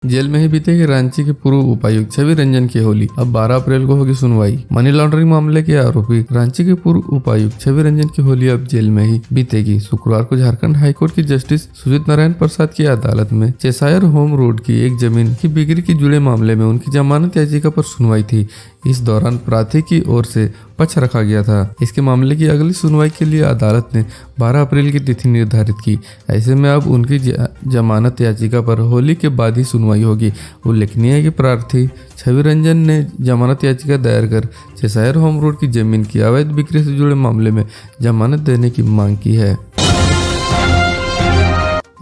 Jail में ही बीतेगी रांची के पूर्व उपायुक्त छवि रंजन की होली। अब 12 अप्रैल को होगी सुनवाई। मनी लॉन्ड्रिंग मामले के आरोपी रांची के पूर्व उपायुक्त छवि रंजन की होली अब जेल में ही बीतेगी। शुक्रवार को झारखंड हाईकोर्ट की जस्टिस सुजीत नारायण प्रसाद की अदालत में चेसायर होम रोड की एक जमीन की बिक्री के जुड़े मामले में उनकी जमानत याचिका पर सुनवाई थी। इस दौरान प्रार्थी की ओर से पक्ष रखा गया था। इसके मामले की अगली सुनवाई के लिए अदालत ने 12 अप्रैल की तिथि निर्धारित की। ऐसे में अब उनकी जमानत याचिका पर होली के बाद ही सुनवाई होगी। उल्लेखनीय है कि प्रार्थी छवि रंजन ने जमानत याचिका दायर कर चेसायर होम रोड की जमीन की अवैध बिक्री से जुड़े मामले में जमानत देने की मांग की है।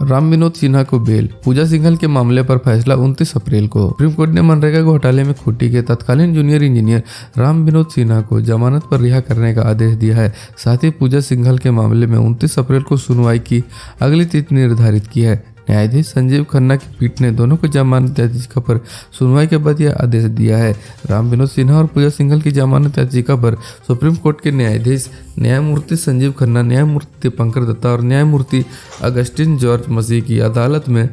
राम विनोद सिन्हा को बेल। पूजा सिंघल के मामले पर फैसला 29 अप्रैल को। सुप्रीम कोर्ट ने मनरेगा घोटाले में खूंटी के तत्कालीन जूनियर इंजीनियर राम विनोद सिन्हा को जमानत पर रिहा करने का आदेश दिया है। साथ ही पूजा सिंघल के मामले में 29 अप्रैल को सुनवाई की अगली तिथि निर्धारित की है। न्यायाधीश संजीव खन्ना की पीठ ने दोनों को जमानत याचिका पर सुनवाई के बाद यह आदेश दिया है। राम विनोद सिन्हा और पूजा सिंघल की जमानत याचिका पर सुप्रीम कोर्ट के न्यायाधीश न्यायमूर्ति संजीव खन्ना, न्यायमूर्ति दीपंकर दत्ता और न्यायमूर्ति अगस्टिन जॉर्ज मसीह की अदालत में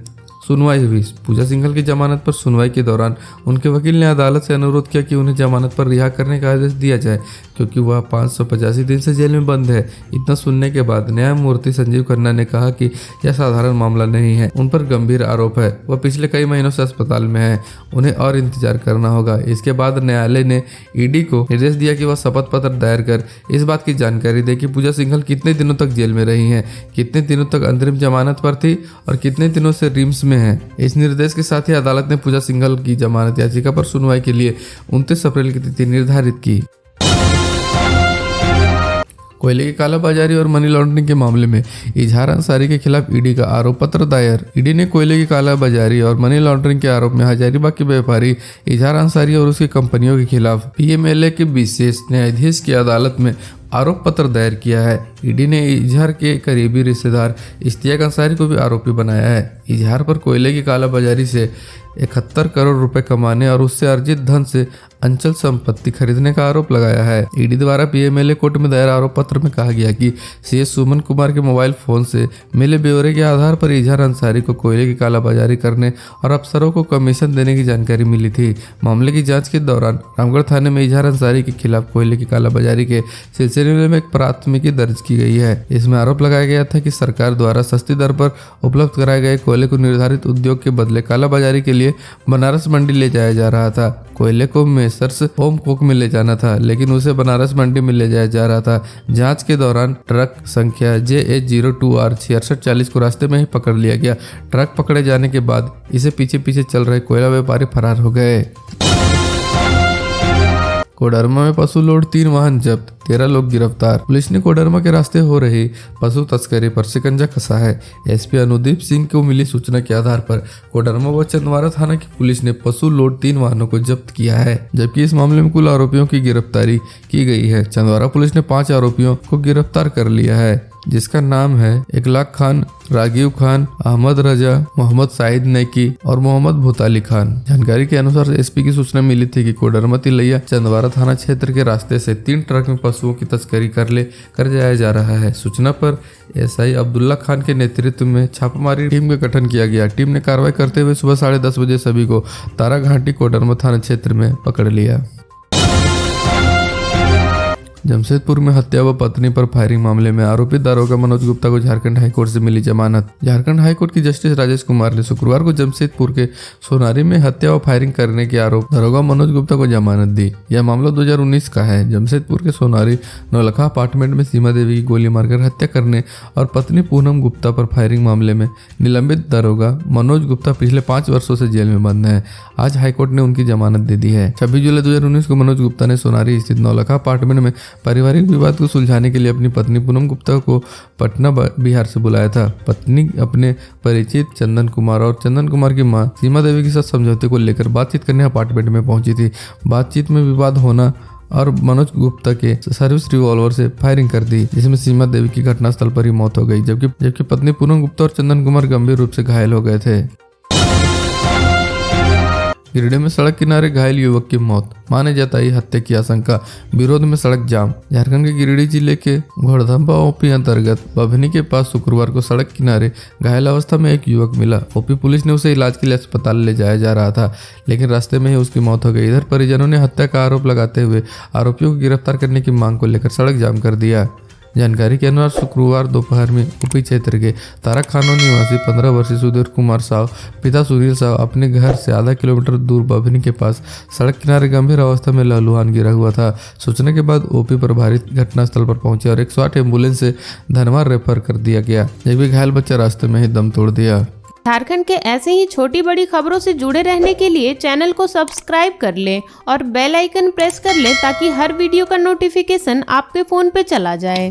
सुनवाई हुई। पूजा सिंघल की जमानत पर सुनवाई के दौरान उनके वकील ने अदालत से अनुरोध किया कि उन्हें जमानत पर रिहा करने का आदेश दिया जाए, क्योंकि वह 585 दिन से जेल में बंद है। इतना सुनने के बाद न्यायमूर्ति संजीव खन्ना ने कहा कि यह साधारण मामला नहीं है, उन पर गंभीर आरोप है, वह पिछले कई महीनों से अस्पताल में है, उन्हें और इंतजार करना होगा। इसके बाद न्यायालय ने ईडी को निर्देश दिया कि वह शपथ पत्र दायर कर इस बात की जानकारी दे कि पूजा सिंघल कितने दिनों तक जेल में रही हैं, कितने दिनों तक अंतरिम जमानत पर थी और कितने दिनों से रिम्स में है। इस निर्देश के साथ ही अदालत ने पूजा सिंघल की जमानत याचिका पर सुनवाई के लिए 29 अप्रैल की तिथि निर्धारित की। कोयले की कालाबाजारी और मनी लॉन्ड्रिंग के मामले में इजहार अंसारी के खिलाफ ईडी का आरोप पत्र दायर। ईडी ने कोयले की कालाबाजारी और मनी लॉन्ड्रिंग के आरोप में हजारीबाग के व्यापारी इजहार अंसारी और उसकी कंपनियों के खिलाफ पीएमएलए के विशेष न्यायाधीश की अदालत में आरोप पत्र दायर किया है। ईडी ने इजहार के करीबी रिश्तेदार इश्तियाक अंसारी को भी आरोपी बनाया है। इजहार पर कोयले की कालाबाजारी से 71 करोड़ रुपए कमाने और उससे अर्जित धन से अंचल संपत्ति खरीदने का आरोप लगाया है। ईडी द्वारा पीएमएलए कोर्ट में दायर आरोप पत्र में कहा गया कि सीएस सुमन कुमार के मोबाइल फोन से मिले ब्यौरे के आधार पर इजहार अंसारी को कोयले की कालाबाजारी करने और अफसरों को कमीशन देने की जानकारी मिली थी। मामले की जांच के दौरान रामगढ़ थाने में इजहार अंसारी के खिलाफ कोयले की कालाबाजारी के सिलसिले में एक प्राथमिकी दर्ज की गई है। इसमें आरोप लगाया गया था कि सरकार द्वारा सस्ती दर पर उपलब्ध कराए गए कोयले को निर्धारित उद्योग के बदले कालाबाजारी के लिए बनारस मंडी ले जाया जा रहा था। कोयले को मेसर्स होम कोक में ले जाना था, लेकिन उसे बनारस मंडी में ले जाया जा रहा था। जांच के दौरान ट्रक संख्या JH02R 6640 को रास्ते में ही पकड़ लिया गया। ट्रक पकड़े जाने के बाद इसे पीछे पीछे चल रहे कोयला व्यापारी फरार हो गए। कोडरमा में पशु लोड 3 वाहन जब्त, 13 लोग गिरफ्तार। पुलिस ने कोडरमा के रास्ते हो रही पशु तस्करी पर शिकंजा कसा है। एसपी अनुदीप सिंह को मिली सूचना के आधार पर कोडरमा व चंदवारा थाना की पुलिस ने पशु लोड 3 वाहनों को जब्त किया है, जबकि इस मामले में कुल आरोपियों की गिरफ्तारी की गई है। चंदवारा पुलिस ने 5 आरोपियों को गिरफ्तार कर लिया है, जिसका नाम है इकलाक खान, रागिब खान, अहमद रजा, मोहम्मद साहिद नैकी और मोहम्मद भूताली खान। जानकारी के अनुसार एसपी की सूचना मिली थी कि कोडरमा तिलैया चंदवारा थाना क्षेत्र के रास्ते से 3 ट्रक में पशुओं की तस्करी कर जाया जा रहा है। सूचना पर एसआई अब्दुल्ला खान के नेतृत्व में छापामारी टीम का गठन किया गया। टीम ने कार्रवाई करते हुए सुबह 10:30 बजे सभी को तारा घाटी कोडरमा थाना क्षेत्र में पकड़ लिया। जमशेदपुर में हत्या व पत्नी पर फायरिंग मामले में आरोपी दारोगा मनोज गुप्ता को झारखंड हाईकोर्ट से मिली जमानत। झारखंड हाईकोर्ट की जस्टिस राजेश कुमार ने शुक्रवार को जमशेदपुर के सोनारी में हत्या व फायरिंग करने के आरोप दारोगा मनोज गुप्ता को जमानत दी। यह मामला 2019 का है। जमशेदपुर के सोनारी नौलखा अपार्टमेंट में सीमा देवी की गोली मारकर हत्या करने और पत्नी पूनम गुप्ता पर फायरिंग मामले में निलंबित दारोगा मनोज गुप्ता पिछले 5 वर्षों से जेल में बंद है। आज हाईकोर्ट ने उनकी जमानत दे दी है। 26 जुलाई 2019 को मनोज गुप्ता ने सोनारी स्थित नौलखा अपार्टमेंट में पारिवारिक विवाद को सुलझाने के लिए अपनी पत्नी पूनम गुप्ता को पटना बिहार से बुलाया था। पत्नी अपने परिचित चंदन कुमार और चंदन कुमार की मां सीमा देवी के साथ समझौते को लेकर बातचीत करने अपार्टमेंट में पहुंची थी। बातचीत में विवाद होना और मनोज गुप्ता के सर्विस रिवॉल्वर से फायरिंग कर दी, जिसमें सीमा देवी की घटनास्थल पर ही मौत हो गई, जबकि पत्नी पूनम गुप्ता और चंदन कुमार गंभीर रूप से घायल हो गए थे। गिरिडीह में सड़क किनारे घायल युवक की मौत, माने जताई हत्या की आशंका, विरोध में सड़क जाम। झारखंड के गिरिडीह जिले के घोड़धम्बा ओपी अंतर्गत बभनी के पास शुक्रवार को सड़क किनारे घायल अवस्था में एक युवक मिला। ओपी पुलिस ने उसे इलाज के लिए अस्पताल ले जाया जा रहा था, लेकिन रास्ते में ही उसकी मौत हो गई। इधर परिजनों ने हत्या का आरोप लगाते हुए आरोपियों को गिरफ्तार करने की मांग को लेकर सड़क जाम कर दिया। जानकारी के अनुसार शुक्रवार दोपहर में ओपी क्षेत्र के तारा खानो निवासी 15 वर्षीय सुधीर कुमार साव पिता सुनील साव अपने घर से आधा किलोमीटर दूर बभनी के पास सड़क किनारे गंभीर अवस्था में लहूलुहान गिरा हुआ था। सूचना के बाद ओपी प्रभारी घटनास्थल पर पहुंचे और 108 एम्बुलेंस से धनवार रेफर कर दिया गया, जबकि घायल बच्चा रास्ते में ही दम तोड़ दिया। झारखंड के ऐसे ही छोटी बड़ी खबरों से जुड़े रहने के लिए चैनल को सब्सक्राइब कर लें और बेल आइकन प्रेस कर लें ताकि हर वीडियो का नोटिफिकेशन आपके फ़ोन पे चला जाए।